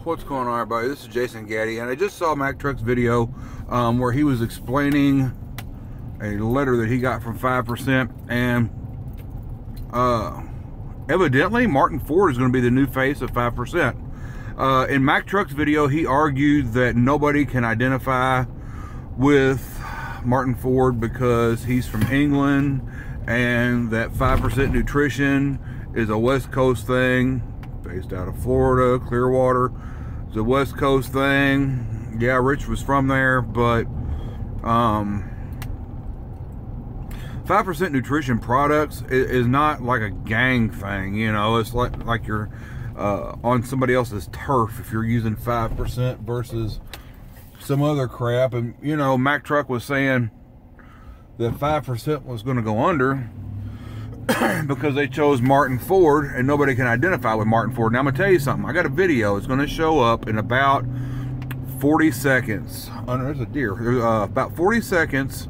What's going on, everybody? This is Jason Gaddy, and I just saw Mac Trucc's video where he was explaining a letter that he got from 5%, and evidently Martyn Ford is going to be the new face of 5%. In Mac Trucc's video, he argued that nobody can identify with Martyn Ford because he's from England, and that 5% nutrition is a West Coast thing, based out of Florida, Clearwater. It's a West Coast thing. Yeah, Rich was from there, but 5% nutrition products is not like a gang thing, you know. It's like you're on somebody else's turf if you're using 5% versus some other crap. And you know, Mac Trucc was saying that 5% was going to go under because they chose Martyn Ford, and nobody can identify with Martyn Ford. Now I'm gonna tell you something. I got a video. It's gonna show up in about 40 seconds. Oh, no, there's a deer. There's about 40 seconds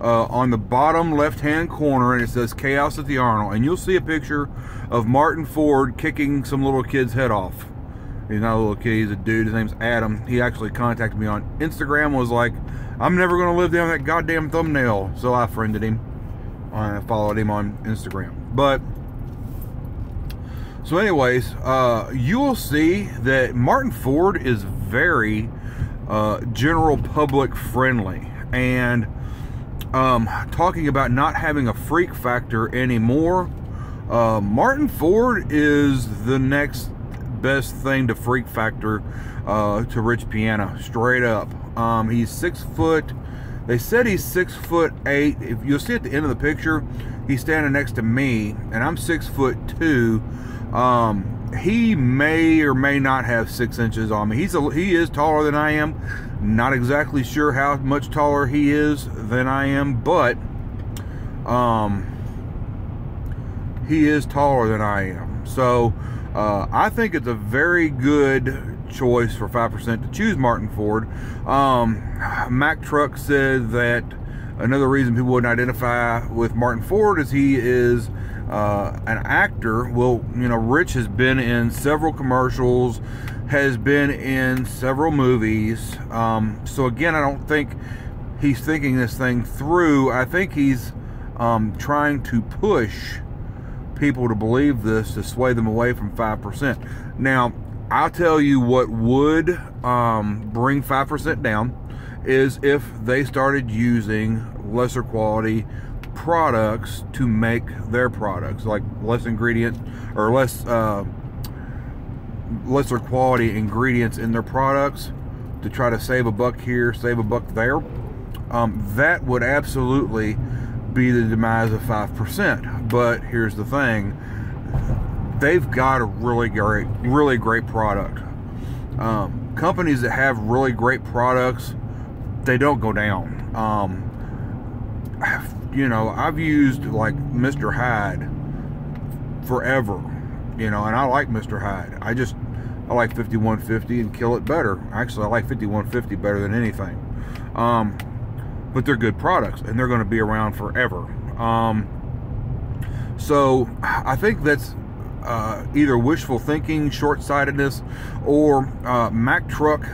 on the bottom left-hand corner, and it says "Chaos at the Arnold," and you'll see a picture of Martyn Ford kicking some little kid's head off. He's not a little kid. He's a dude. His name's Adam. He actually contacted me on Instagram. Was like, "I'm never gonna live down that goddamn thumbnail," so I friended him. I followed him on Instagram. But so anyways, you will see that Martyn Ford is very general public friendly, and talking about not having a freak factor anymore. Martyn Ford is the next best thing to freak factor to Rich Piana, straight up. He's 6 foot. They said he's 6'8". If you'll see at the end of the picture, he's standing next to me, and I'm 6'2". He may or may not have 6 inches on me. He is taller than I am. Not exactly sure how much taller he is than I am, but he is taller than I am. So I think it's a very good choice for 5% to choose Martyn Ford. Mac Trucc said that another reason people wouldn't identify with Martyn Ford is he is an actor. Well, you know, Rich has been in several commercials, has been in several movies. So again, I don't think he's thinking this thing through. I think he's trying to push people to believe this, to sway them away from 5%. Now, I'll tell you what would bring 5% down is if they started using lesser quality products to make their products, like less ingredients or lesser quality ingredients in their products to try to save a buck here, save a buck there. That would absolutely be the demise of 5%. But here's the thing. They've got a really great product. Companies that have really great products, they don't go down. You know, I've used like Mr. Hyde forever, you know, and I like Mr. Hyde. I like 5150 and Kill It better. Actually, I like 5150 better than anything. But they're good products, and they're going to be around forever. So I think that's either wishful thinking, short-sightedness, or Mac Trucc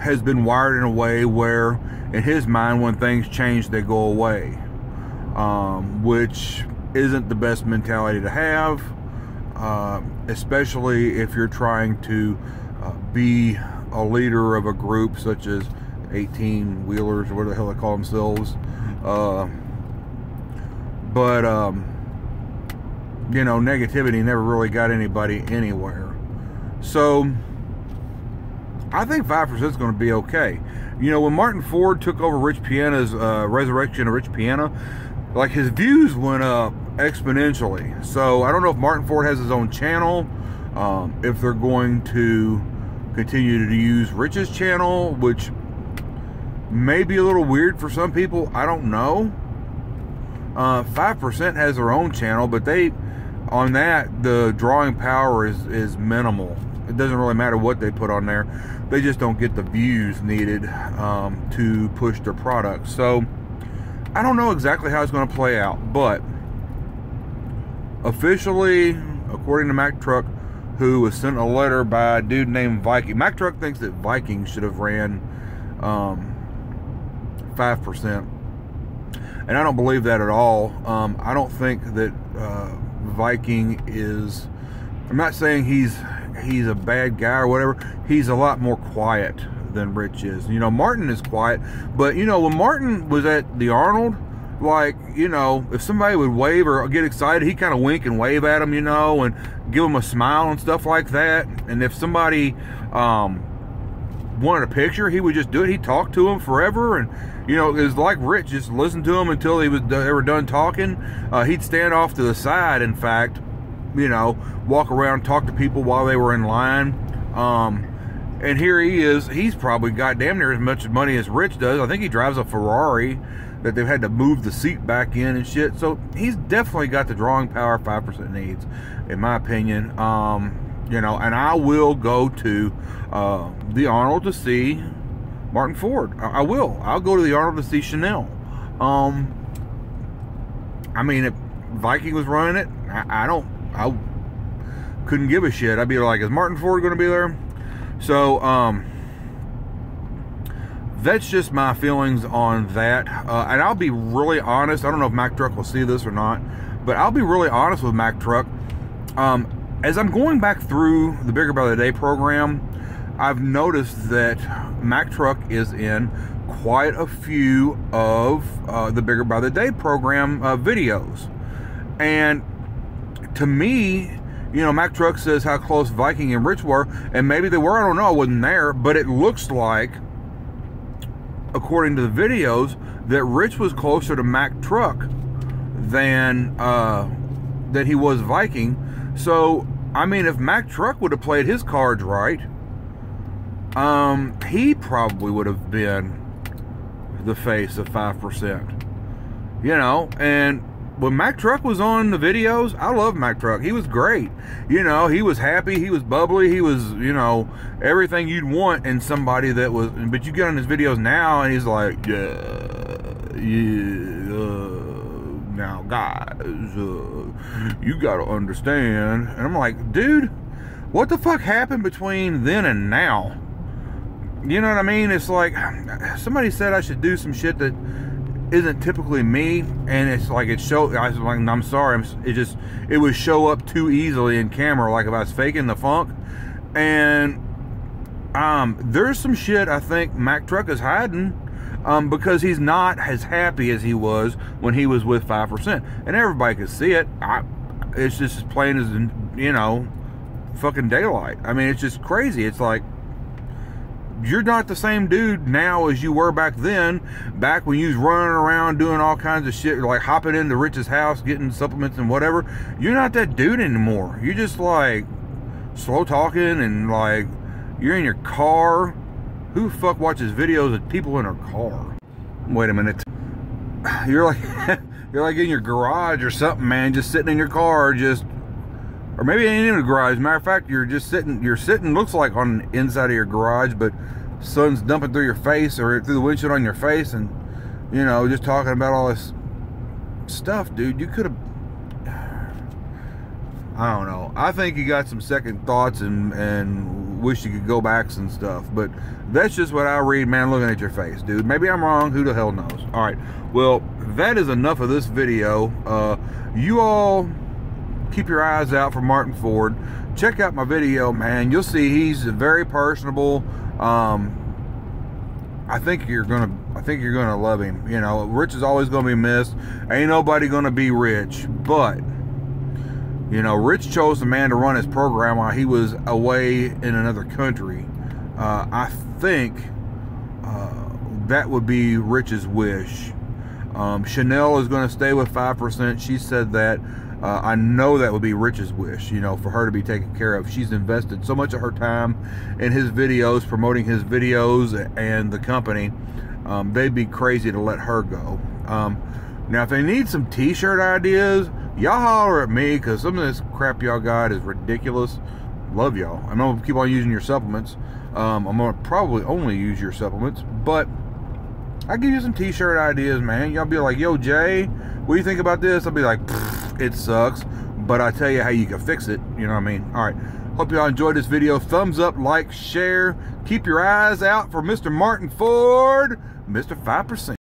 has been wired in a way where in his mind when things change they go away, which isn't the best mentality to have, especially if you're trying to be a leader of a group such as 18-wheelers or whatever the hell they call themselves. You know, negativity never really got anybody anywhere. So I think 5% is going to be okay. You know, when Martyn Ford took over Rich Piana's resurrection of Rich Piana, like, his views went up exponentially. So I don't know if Martyn Ford has his own channel, if they're going to continue to use Rich's channel, which may be a little weird for some people. I don't know. 5% has their own channel, but on that, the drawing power is minimal. It doesn't really matter what they put on there. They just don't get the views needed to push their products. So I don't know exactly how it's going to play out, but officially, according to Mac Trucc, who was sent a letter by a dude named Viking. Mac Trucc thinks that Viking should have ran 5%. And I don't believe that at all. I don't think that Viking is, I'm not saying he's a bad guy or whatever. He's a lot more quiet than Rich is. You know, Martyn is quiet, but you know, when Martyn was at the Arnold, like, you know, if somebody would wave or get excited, he kind of wink and wave at them, you know, and give them a smile and stuff like that. And if somebody wanted a picture, he would just do it. He'd talk to them forever. And you know, it was like Rich, just listen to them until they were done talking. He'd stand off to the side, in fact, you know, walk around, talk to people while they were in line. And here he is. He's probably got damn near as much money as Rich does. I think he drives a Ferrari that they've had to move the seat back in and shit. So he's definitely got the drawing power 5% needs, in my opinion. You know, and I will go to the Arnold to see Martyn Ford. I will. I'll go to the Arnold to see Chanel. I mean, if Viking was running it, I couldn't give a shit. I'd be like, is Martyn Ford going to be there? So, that's just my feelings on that. And I'll be really honest. I don't know if Mac Trucc will see this or not, but I'll be really honest with Mac Trucc. As I'm going back through the Bigger by the Day program, I've noticed that Mac Trucc is in quite a few of the Bigger by the Day program videos. And to me, you know, Mac Trucc says how close Viking and Rich were, and maybe they were, I don't know, I wasn't there, but it looks like, according to the videos, that Rich was closer to Mac Trucc than he was Viking. So, I mean, if Mac Trucc would have played his cards right, he probably would have been the face of 5%. You know, and when Mac Trucc was on the videos, I love Mac Trucc. He was great. You know, he was happy, he was bubbly, he was, you know, everything you'd want in somebody that was, but you get on his videos now and he's like, now guys, you gotta understand. And I'm like, dude, what the fuck happened between then and now? You know what I mean? It's like, somebody said I should do some shit that isn't typically me, and it's like it showed. I was like, I'm sorry, it would show up too easily in camera, like if I was faking the funk. And there's some shit I think Mac Trucc is hiding, because he's not as happy as he was when he was with 5%, and everybody could see it. It's just as plain as, you know, fucking daylight. I mean, it's just crazy. It's like, you're not the same dude now as you were back then, back when you was running around doing all kinds of shit, like hopping into Rich's house, getting supplements and whatever. You're not that dude anymore. You're just like slow talking, and like you're in your car. Who the fuck watches videos of people in their car? Wait a minute. You're like you're like in your garage or something, man, just sitting in your car, just, or maybe it ain't in the garage. Matter of fact, you're just sitting, looks like on the inside of your garage, but sun's dumping through your face or through the windshield on your face, and, you know, just talking about all this stuff, dude. You could have, I don't know. I think you got some second thoughts and wish you could go back and stuff, but that's just what I read, man, looking at your face, dude. Maybe I'm wrong. Who the hell knows? All right. Well, that is enough of this video. You all keep your eyes out for Martyn Ford. Check out my video, man. You'll see he's very personable. I think you're gonna love him. You know, Rich is always gonna be missed. Ain't nobody gonna be Rich, but you know, Rich chose the man to run his program while he was away in another country. I think that would be Rich's wish. Chanel is going to stay with 5%. She said that. I know that would be Rich's wish, you know, for her to be taken care of. She's invested so much of her time in his videos, promoting his videos and the company. They'd be crazy to let her go. Now, if they need some t-shirt ideas, y'all holler at me, because some of this crap y'all got is ridiculous. Love y'all. I'm going to keep on using your supplements. I'm going to probably only use your supplements, but I'll give you some t-shirt ideas, man. Y'all be like, yo, Jay, what do you think about this? I'll be like, it sucks, but I tell you how you can fix it. You know what I mean? All right. Hope y'all enjoyed this video. Thumbs up, like, share. Keep your eyes out for Mr. Martyn Ford, Mr. 5%.